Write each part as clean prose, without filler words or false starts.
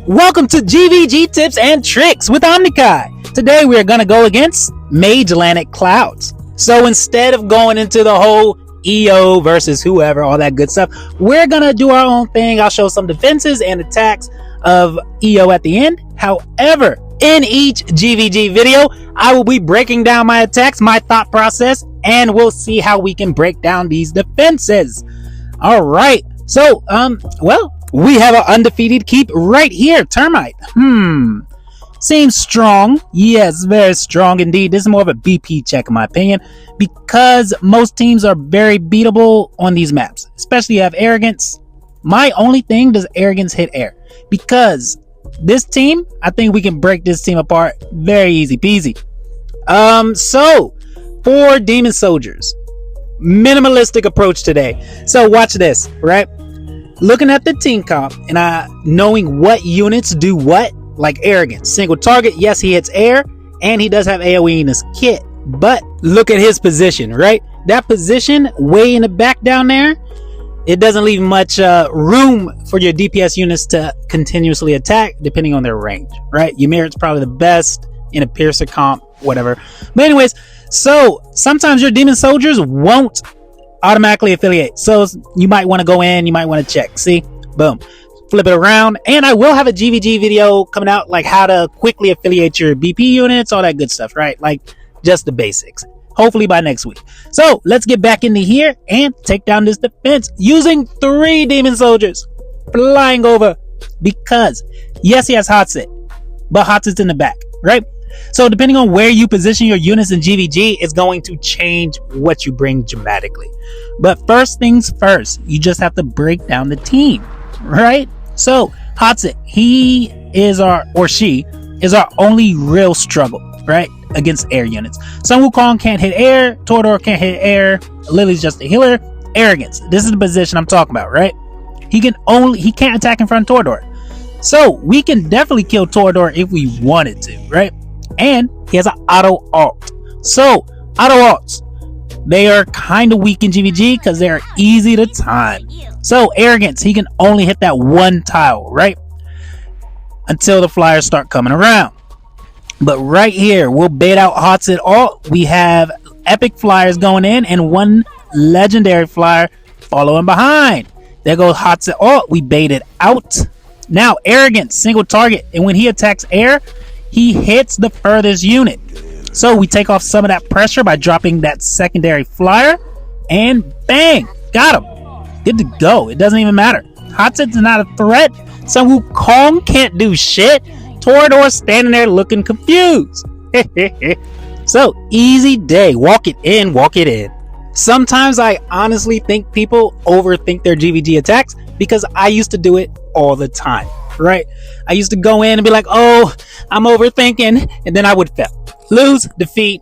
Welcome to GvG Tips and Tricks with Omni. Today we are going to go against Mage Atlantic Clouds. So instead of going into the whole EO versus whoever, all that good stuff, we're going to do our own thing. I'll show some defenses and attacks of EO at the end. However, in each GvG video, I will be breaking down my attacks, my thought process, and we'll see how we can break down these defenses. All right. So, we have an undefeated keep right here, Termite. Seems strong. Yes, very strong indeed. This is more of a BP check in my opinion, because most teams are very beatable on these maps, especially you have Arrogance. My only thing, does Arrogance hit air? Because this team, I think we can break this team apart very easy peasy. So for Demon Soldiers, minimalistic approach today. So watch this, right? Looking at the team comp and knowing what units do what, like Arrogance, single target, yes, he hits air, and he does have AoE in his kit. But look at his position, right? That position way in the back down there, it doesn't leave much room for your DPS units to continuously attack, depending on their range, right? Ymir's probably the best in a Piercer comp, whatever. But anyways, so sometimes your Demon Soldiers won't automatically affiliate, so you might want to go in, you might want to check. See, boom, flip it around. And I will have a GvG video coming out, like how to quickly affiliate your BP units, all that good stuff, right? Like just the basics, hopefully by next week. So let's get back into here and take down this defense using 3 Demon Soldiers flying over, because yes, he has hot set, but hot set's in the back, right? So depending on where you position your units in GvG, is going to change what you bring dramatically. But first things first, you just have to break down the team, right? So Hatset, he is she is our only real struggle, right, against air units. Sun Wukong can't hit air, Torador can't hit air, Lily's just a healer. Arrogance, this is the position I'm talking about, right? He can't attack in front of Torador. So we can definitely kill Torador if we wanted to, right? And he has an auto alt. So auto alts, they are kind of weak in GvG because they're easy to time. So Arrogance, he can only hit that one tile, right, until the flyers start coming around. But right here, we'll bait out Hatset alt. We have epic flyers going in and one legendary flyer following behind. There goes Hatset alt. We bait it out. Now Arrogance, single target, and when he attacks air, he hits the furthest unit. So we take off some of that pressure by dropping that secondary flyer, and bang, got him. Good to go. It doesn't even matter. Hatset's not a threat. Sun Wukong can't do shit. Torador standing there looking confused. So easy day. Walk it in, walk it in. Sometimes I honestly think people overthink their GvG attacks, because I used to do it all the time, right? I used to go in and be like, oh, I'm overthinking, and then I would fail, lose, defeat,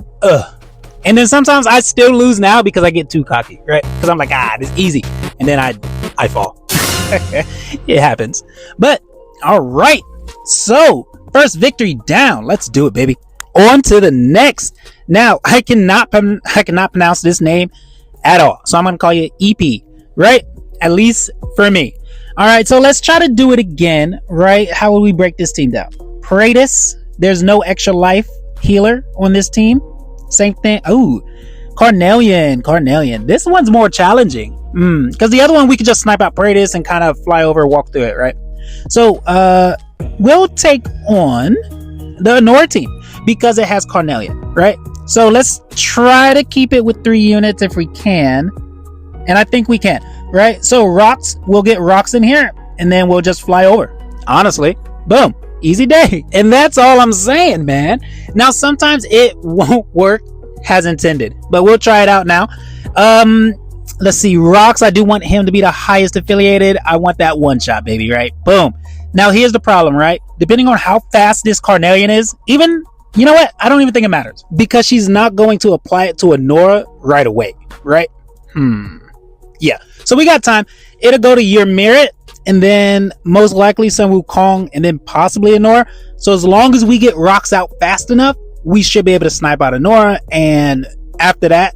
and then sometimes I still lose now because I get too cocky, right? Because I'm like, this is easy, and then I fall. It happens. But all right, so first victory down. Let's do it, baby. On to the next. Now I cannot pronounce this name at all, so I'm gonna call you EP, right? At least for me. All right, so let's try to do it again, right? How will we break this team down? Praetus, there's no extra life healer on this team. Same thing. Oh, Carnelian. This one's more challenging, because the other one we could just snipe out Praetus and kind of fly over, walk through it, right? So we'll take on the Nora team because it has Carnelian, right? So let's try to keep it with 3 units if we can, and I think we can. Right, so rocks, we'll get rocks in here and then we'll just fly over. Honestly, boom, easy day. And that's all I'm saying, man. Now sometimes it won't work as intended, but we'll try it out now. Let's see, rocks, I do want him to be the highest affiliated. I want that one shot, baby, right? Boom. Now here's the problem, right? Depending on how fast this Carnelian is, even, you know what, I don't even think it matters, because she's not going to apply it to a Nora right away, right? Yeah, so we got time. It'll go to Ymir, and then most likely Sun Wukong, and then possibly a Nora. So as long as we get rocks out fast enough, we should be able to snipe out a Nora. And after that,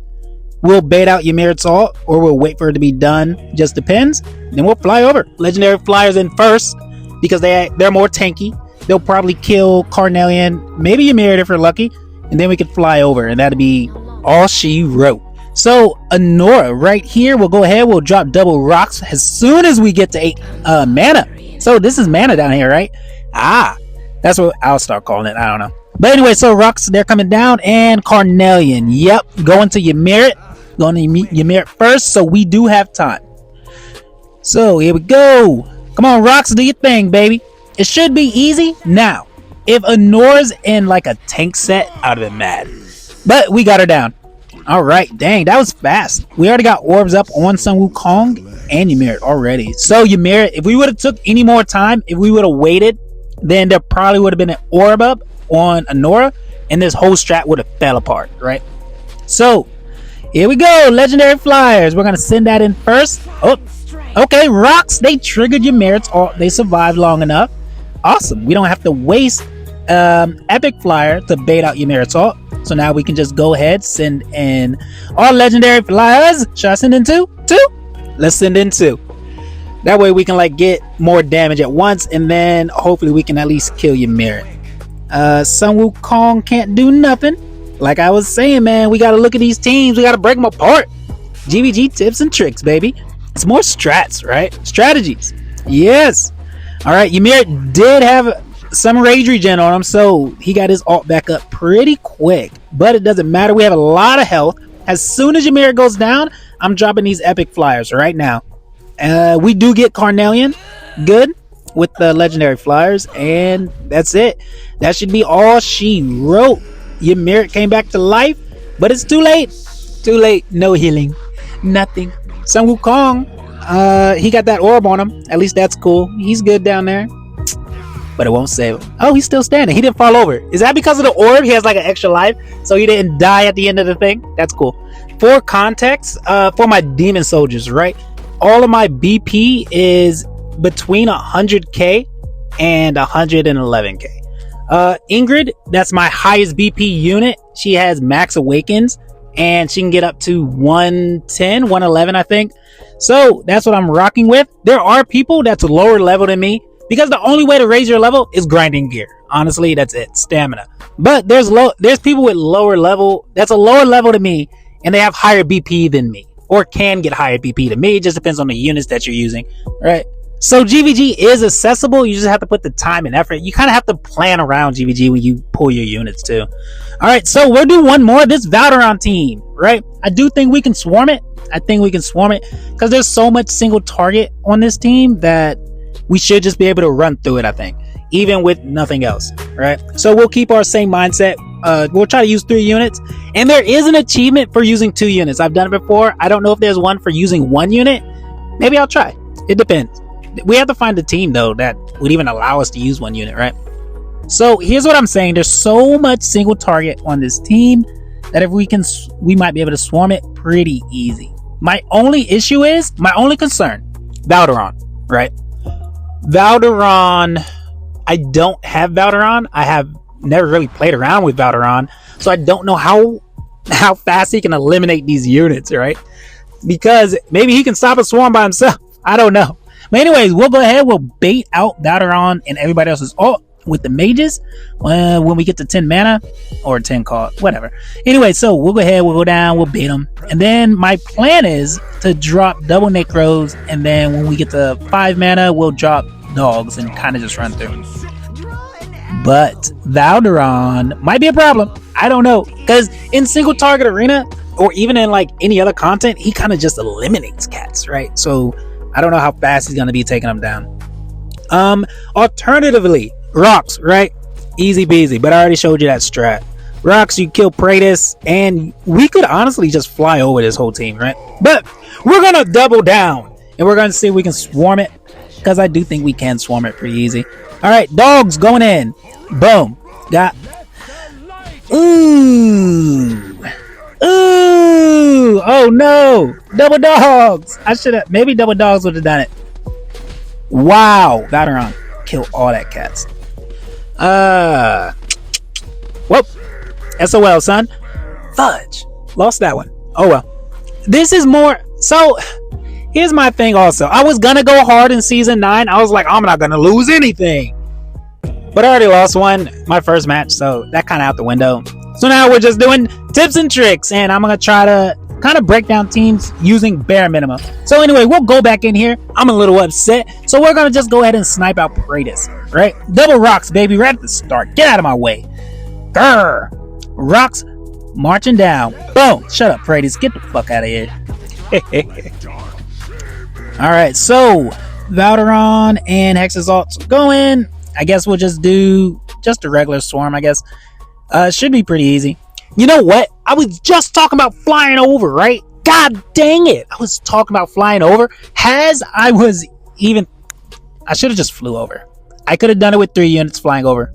we'll bait out Ymir's ult, or we'll wait for it to be done. Just depends. Then we'll fly over. Legendary flyers in first. because they're more tanky. They'll probably kill Carnelian, maybe Ymir if you're lucky, and then we could fly over, and that'd be all she wrote. So Anora right here, we'll go ahead, we'll drop double rocks as soon as we get to 8 mana. So this is mana down here, right? That's what I'll start calling it. I don't know. But anyway, so rocks, they're coming down, and Carnelian, yep, going to Ymir. Going to Ymir first, so we do have time. So here we go. Come on, rocks, do your thing, baby. It should be easy. Now, if Anora's in like a tank set, I'd have been mad. But we got her down. Alright, dang, that was fast. We already got orbs up on Sun Wukong and Ymir already. So Ymir, if we would have took any more time, if we would have waited, then there probably would have been an orb up on Anora, and this whole strat would have fell apart, right? So, here we go, legendary flyers. We're going to send that in first. Oh, okay, rocks, they triggered Ymir's ult. They survived long enough. Awesome, we don't have to waste epic flyer to bait out Ymir's ult. So now we can just go ahead, send in all legendary flyers. Should I send in two? Let's send in 2. That way we can like get more damage at once, and then hopefully we can at least kill Ymir. Sun Wukong can't do nothing. Like I was saying, man, we gotta look at these teams. We gotta break them apart. GvG tips and tricks, baby. It's more strats, right? Strategies. Yes. All right, Ymir did have some rage regen on him, so he got his ult back up pretty quick. But it doesn't matter. We have a lot of health. As soon as Ymir goes down, I'm dropping these epic flyers right now. We do get Carnelian. Good. With the legendary flyers, and that's it. That should be all she wrote. Ymir came back to life, but it's too late. Too late. No healing. Nothing. Sun Wukong, he got that orb on him. At least that's cool. He's good down there, but it won't save him. Oh, he's still standing. He didn't fall over. Is that because of the orb? He has like an extra life, so he didn't die at the end of the thing. That's cool. For context, for my demon soldiers, right? All of my BP is between 100k and 111k. Ingrid, that's my highest BP unit. She has max awakens, and she can get up to 110, 111, I think. So that's what I'm rocking with. There are people that's lower level than me, because the only way to raise your level is grinding gear. Honestly, that's it. Stamina. But there's people with lower level, that's a lower level than me, and they have higher BP than me, or can get higher BP than me. It just depends on the units that you're using, right? So GvG is accessible. You just have to put the time and effort. You kind of have to plan around GvG when you pull your units too. All right, so we'll do one more. This Valderon team, right? I do think we can swarm it. I think we can swarm it because there's so much single target on this team that we should just be able to run through it, I think, even with nothing else, right? So we'll keep our same mindset. We'll try to use 3 units, and there is an achievement for using 2 units. I've done it before. I don't know if there's one for using 1 unit. Maybe I'll try. It depends. We have to find a team though that would even allow us to use 1 unit, right? So here's what I'm saying. There's so much single target on this team that if we might be able to swarm it pretty easy. My only concern, Valderon, right? Valderon, I don't have Valderon. I have never really played around with Valderon, so I don't know how fast he can eliminate these units, right? Because maybe he can stop a swarm by himself. I don't know. But anyways, we'll go ahead. We'll bait out Valderon and everybody else's ult with the mages when we get to 10 mana or 10 call, whatever. Anyway, so we'll go ahead. We'll go down. We'll bait them. And then my plan is to drop double Necros. And then when we get to 5 mana, we'll drop dogs and kind of just run through. But Valderon might be a problem. I don't know. Because in single target arena, or even in like any other content, he kind of just eliminates cats, right? So I don't know how fast he's going to be taking them down. Alternatively, rocks, right? Easy peasy, but I already showed you that strat. Rocks, you kill Praetus, and we could honestly just fly over this whole team, right? But we're going to double down, and we're going to see if we can swarm it, because I do think we can swarm it pretty easy. All right, dogs going in. Boom. Got. Ooh. Oh no, double dogs. I should have, maybe double dogs would have done it. Wow, Valderon, kill all that cats. Whoop, SOL, son. Fudge, lost that one. Oh well. This is more, so here's my thing also. I was gonna go hard in season 9. I was like, I'm not gonna lose anything. But I already lost my first match, so that kind of out the window. So now we're just doing tips and tricks, and I'm gonna try to kind of break down teams using bare minimum. So anyway, we'll go back in here. I'm a little upset, so we're gonna just go ahead and snipe out Paredes, right? Double rocks, baby, right at the start. Get out of my way. Grr. Rocks marching down. Boom. Shut up, Paredes. Get the fuck out of here. Alright, so Valderon and Hex Assaults going. I guess we'll just do just a regular swarm, I guess. Should be pretty easy. You know what? I was just talking about flying over, right? God dang it. I was talking about flying over. I should have just flew over. I could have done it with 3 units flying over.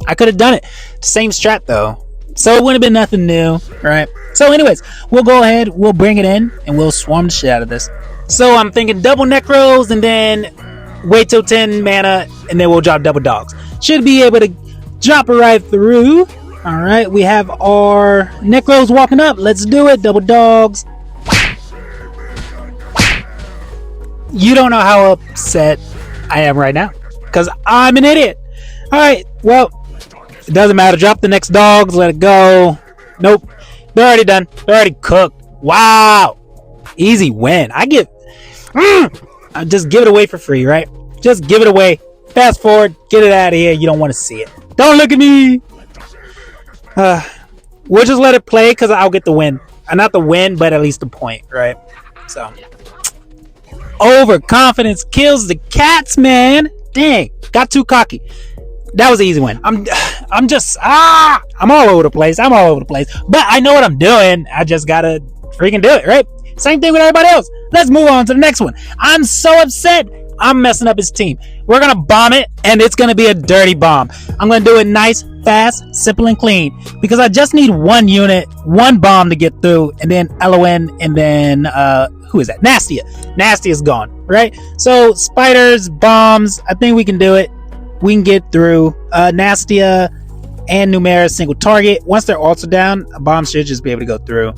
I could have done it. Same strat though. So it wouldn't have been nothing new, right? So anyways, we'll go ahead, we'll bring it in, and we'll swarm the shit out of this. So I'm thinking double Necros, and then wait till 10 mana, and then we'll drop double dogs. Should be able to drop it right through. Alright, we have our Necros walking up. Let's do it. Double dogs. You don't know how upset I am right now, because I'm an idiot. Alright, well, it doesn't matter. Drop the next dogs. Let it go. Nope. They're already done. They're already cooked. Wow. Easy win. I just give it away for free, right? Just give it away. Fast forward. Get it out of here. You don't want to see it. Don't look at me. We'll just let it play because I'll get the win. Not the win, but at least the point, right? So, overconfidence kills the cats, man. Dang, got too cocky. That was an easy win. I'm all over the place. But I know what I'm doing. I just gotta freaking do it, right? Same thing with everybody else. Let's move on to the next one. I'm so upset. I'm messing up his team. We're gonna bomb it, and it's gonna be a dirty bomb. I'm gonna do it nice, fast, simple, and clean, because I just need 1 unit, 1 bomb to get through, and then LON, and then who is that? Nastia. Nastia's gone, right? So spiders, bombs. I think we can do it. We can get through. Nastia and Numera single target. Once their ults are down, a bomb should just be able to go through.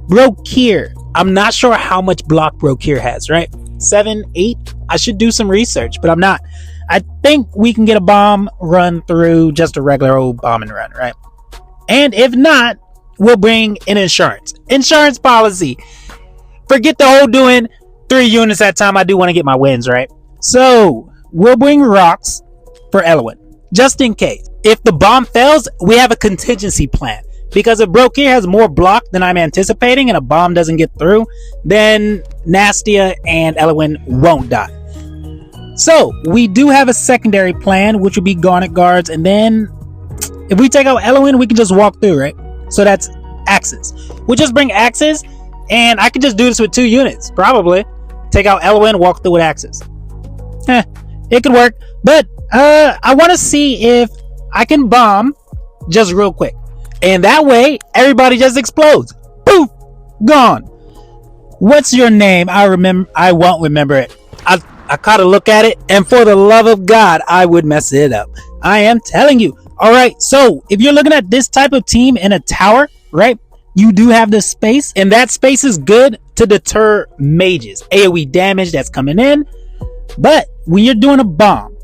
Brokir. I'm not sure how much block Brokir has, right? 7, 8. I should do some research, but I'm not. I think we can get a bomb run through, just a regular old bomb and run, right? And if not, we'll bring an insurance policy. Forget the whole doing 3 units at a time. I do want to get my wins, right? So we'll bring rocks for Eloin, just in case. If the bomb fails, we have a contingency plan. Because if Brokir has more block than I'm anticipating and a bomb doesn't get through, then Nastia and Eloin won't die. So we do have a secondary plan, which would be Garnet Guards, and then if we take out Eloin, we can just walk through, right? So that's axes. We'll just bring axes, and I could just do this with 2 units, probably. Take out Eloin, walk through with axes. It could work, but I want to see if I can bomb just real quick. And that way, everybody just explodes. Poof! Gone. What's your name? I won't remember it. I caught a look at it, and for the love of God, I would mess it up. I am telling you. Alright, so if you're looking at this type of team in a tower, right? You do have this space, and that space is good to deter mages. AoE damage that's coming in. But when you're doing a bomb,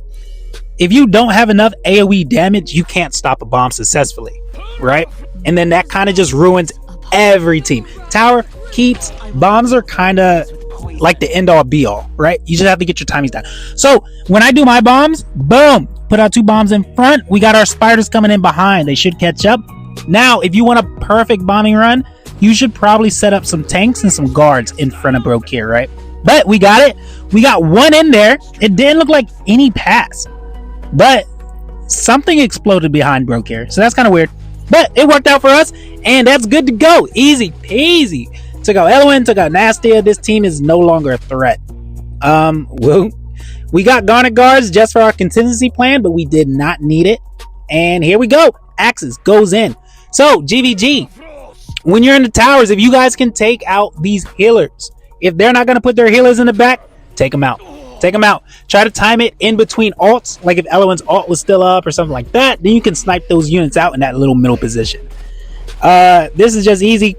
if you don't have enough AoE damage, you can't stop a bomb successfully, right? And then that kind of just ruins every team. Tower, keeps, bombs are kind of like the end all be all, right? You just have to get your timings down. So when I do my bombs, boom, put out 2 bombs in front. We got our spiders coming in behind. They should catch up. Now, if you want a perfect bombing run, you should probably set up some tanks and some guards in front of Brokir, right? But we got it. We got 1 in there. It didn't look like any pass, but something exploded behind Brokir. So that's kind of weird, but it worked out for us, and that's good to go. Easy peasy. Took out Eloin, took out Nastia. This team is no longer a threat. We got Garnet Guards just for our contingency plan, but we did not need it. And here we go. Axis goes in. So GvG, when you're in the towers, if you guys can take out these healers, if they're not going to put their healers in the back, take them out. Take them out. Try to time it in between alts. Like if Eloin's alt was still up or something like that, then you can snipe those units out in that little middle position. This is just easy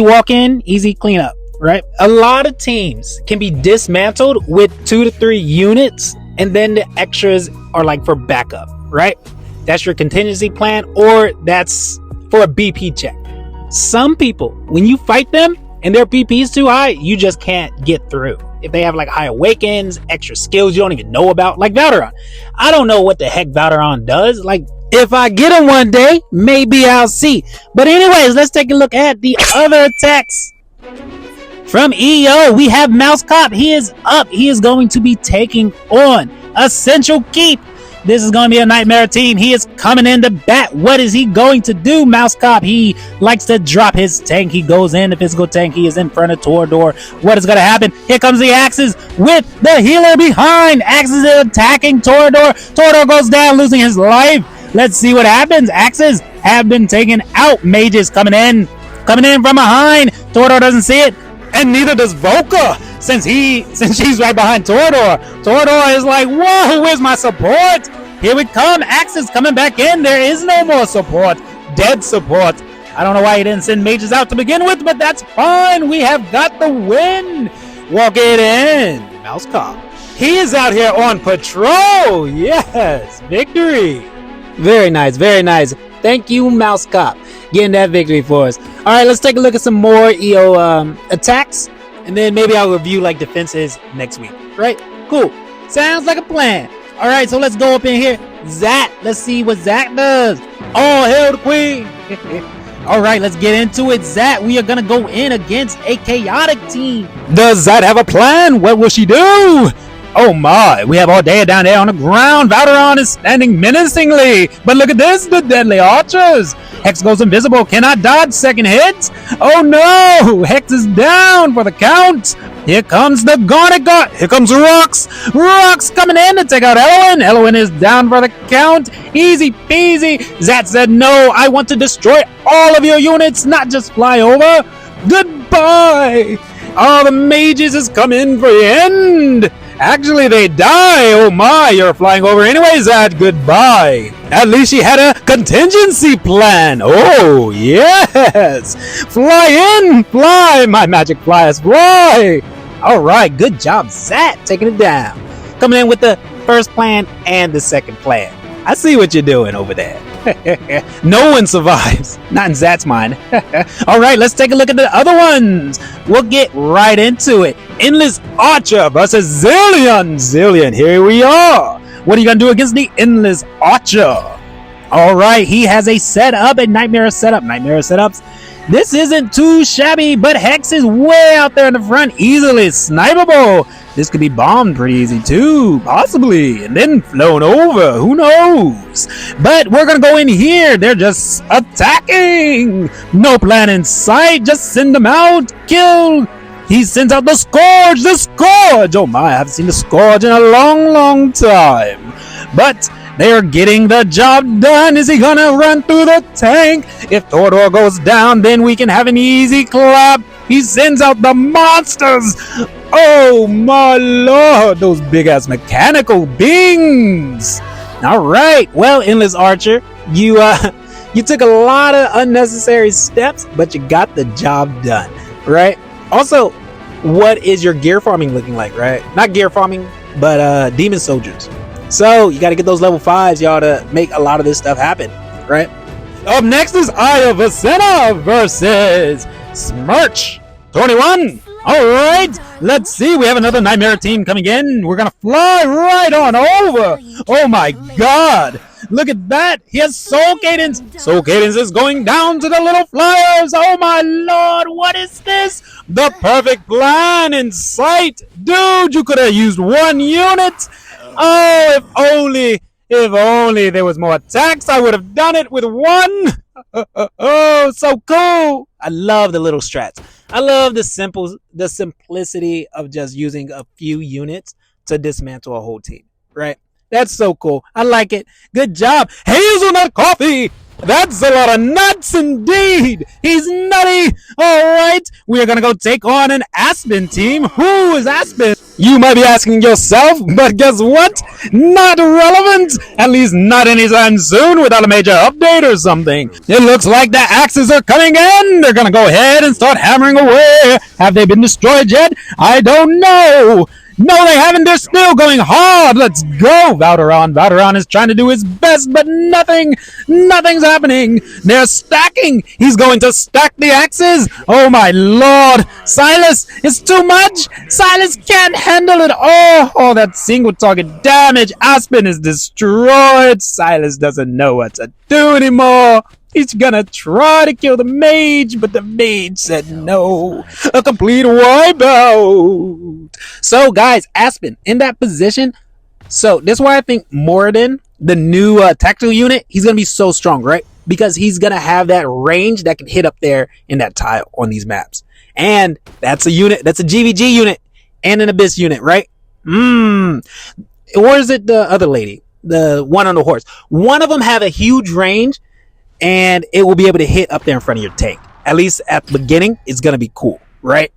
walk in, easy clean up. right? A lot of teams can be dismantled with 2 to 3 units, and then the extras are like for backup, right? That's your contingency plan, or that's for a BP check. Some people, when you fight them and their BP is too high, you just can't get through. If they have like high awakens, extra skills you don't even know about, like Valderon. I don't know what the heck Valderon does. Like, if I get him one day, maybe I'll see. But anyways, let's take a look at the other attacks. From EO, we have Mouse Cop. He is up. He is going to be taking on Essential Keep. This is going to be a nightmare team. He is coming in to bat. What is he going to do, Mouse Cop? He likes to drop his tank. He goes in the physical tank. He is in front of Torador. What is going to happen? Here comes the Axes with the healer behind. Axes is attacking Torador. Torador goes down, losing his life. Let's see what happens. Axes have been taken out. Mages coming in from behind. Torador doesn't see it, and neither does Volca, since she's right behind Torador. Torador is like, whoa, where's my support? Here we come. Axes coming back in. There is no more support. Dead support. I don't know why he didn't send mages out to begin with, but that's fine. We have got the win. Walk it in. Mouse Cop. He is out here on patrol. Yes, victory. Very nice, very nice. Thank you, Mouse Cop, getting that victory for us. All right, let's take a look at some more EO attacks, and then maybe I'll review like defenses next week. Right? Cool. Sounds like a plan. All right, so let's go up in here. Zat. Let's see what Zat does. All hail the queen. All right, let's get into it. Zat, we are gonna go in against a chaotic team. Does Zat have a plan? What will she do? Oh my, we have Ordea down there on the ground. Valderon is standing menacingly. But look at this, the deadly archers. Hex goes invisible, cannot dodge second hit. Oh no, Hex is down for the count. Here comes the Garnet Guard. Here comes Rocks. Rocks coming in to take out Elwyn. Elwyn is down for the count. Easy peasy. Zat said, no, I want to destroy all of your units, not just fly over. Goodbye. All the mages is coming for the end. Actually, they die. Oh my, you're flying over anyways, Zat. Goodbye. At least she had a contingency plan. Oh, yes. Fly in, fly, my magic flyers, fly. All right, good job, Zat, taking it down. Coming in with the first plan and the second plan. I see what you're doing over there. No one survives. Not in Zat's mind. All right, let's take a look at the other ones. We'll get right into it. Endless Archer versus Zillion. Zillion, here we are. What are you going to do against the Endless Archer? All right, he has a setup, a Nightmare setup. Nightmare setups. This isn't too shabby, but Hex is way out there in the front, easily snipeable. This could be bombed pretty easy too, possibly, and then flown over, who knows? But we're gonna go in here, they're just attacking! No plan in sight, just send them out, kill! He sends out the Scourge! The Scourge! Oh my, I haven't seen the Scourge in a long, long time. But they are getting the job done. Is he gonna run through the tank? If Torador goes down, then we can have an easy clap. He sends out the monsters. Oh my lord, those big ass mechanical beings. All right, well, Endless Archer, you took a lot of unnecessary steps, but you got the job done, right? Also, what is your gear farming looking like, right? Not gear farming, but demon soldiers. So you got to get those level 5s, y'all, to make a lot of this stuff happen, right? Up next is Eye of Asenna versus Smirch 21. All right, let's see. We have another Nightmare team coming in. We're going to fly right on over. Oh my god. Look at that. He has Soul Cadence. Soul Cadence is going down to the little flyers. Oh my lord. What is this? The perfect plan in sight. Dude, you could have used one unit. Oh, if only there was more attacks, I would have done it with one. Oh, so cool. I love the little strats. I love the simplicity of just using a few units to dismantle a whole team, right? That's so cool. I like it. Good job. Hazelnut coffee. That's a lot of nuts indeed. He's nutty. All right. We are going to go take on an Aspen team. Who is Aspen? You might be asking yourself, but guess what? Not relevant! At least not anytime soon without a major update or something. It looks like the axes are coming in! They're gonna go ahead and start hammering away! Have they been destroyed yet? I don't know! No, they haven't. They're still going hard. Let's go. Valderon is trying to do his best, but nothing's happening. They're stacking. He's going to stack the axes. Oh, my Lord. Silas, it's too much. Silas can't handle it. Oh, that single target damage. Aspen is destroyed. Silas doesn't know what to do anymore. He's gonna try to kill the mage, but the mage said no. A complete wipeout. So, guys, Aspen in that position. So, this is why I think Moradin, the new tactical unit, he's gonna be so strong, right? Because he's gonna have that range that can hit up there in that tile on these maps. And that's a unit, that's a GvG unit and an Abyss unit, right? Or is it the other lady? The one on the horse. One of them have a huge range, and it will be able to hit up there in front of your tank. At least at the beginning, it's going to be cool, right?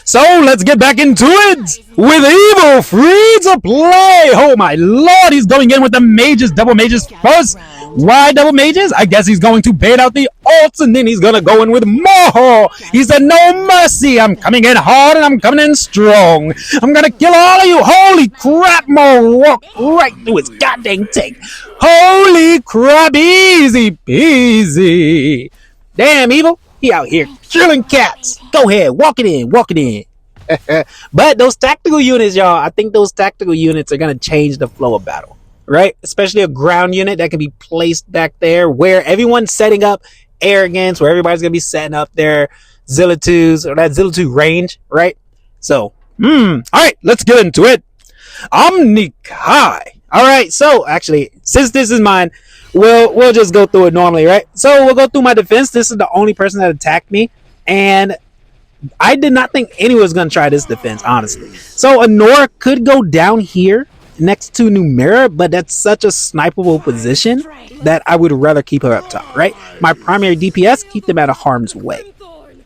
So let's get back into it with Evil free to play. Oh my Lord, he's going in with the mages, double mages first. Why double mages? I guess he's going to bait out the ults, and then he's going to go in with more. He said, no mercy. I'm coming in hard, and I'm coming in strong. I'm going to kill all of you. Holy crap, Mo walked right through his goddamn tank. Holy crap, easy peasy. Damn, Evil. He out here killing cats. Go ahead, walk it in. But those tactical units, y'all, I think those tactical units are going to change the flow of battle, right? Especially a ground unit that can be placed back there where everyone's setting up arrogance, where everybody's going to be setting up their Zilla2s or that Zilla2 range, right? So, all right, let's get into it. Omni Kai. All right, so actually, since this is mine, we'll just go through it normally, right? So we'll go through my defense. This is the only person that attacked me, and I did not think anyone was going to try this defense, honestly. So Honora could go down here next to Numera, but that's such a snipeable position that I would rather keep her up top, right? My primary DPS, keep them out of harm's way.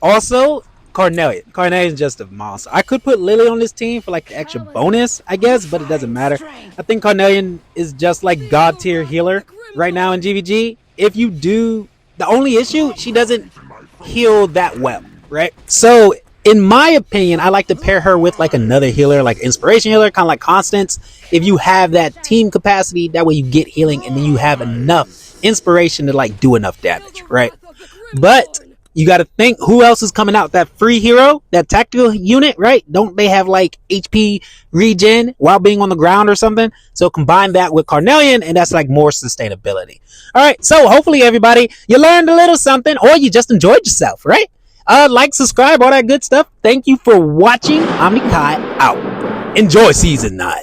Also, Carnelian. Carnelian is just a monster. I could put Lily on this team for like the extra bonus, I guess, but it doesn't matter. I think Carnelian is just like God tier healer right now in GvG. If you do, the only issue, she doesn't heal that well, right? So in my opinion, I like to pair her with like another healer, like inspiration healer, kind of like Constance. If you have that team capacity, that way you get healing and then you have enough inspiration to like do enough damage, right? But you got to think who else is coming out. That free hero, that tactical unit, right? Don't they have like HP regen while being on the ground or something? So combine that with Carnelian and that's like more sustainability. All right. So hopefully everybody, you learned a little something or you just enjoyed yourself, right? Like, subscribe, all that good stuff. Thank you for watching. Omni Kai out. Enjoy season 9.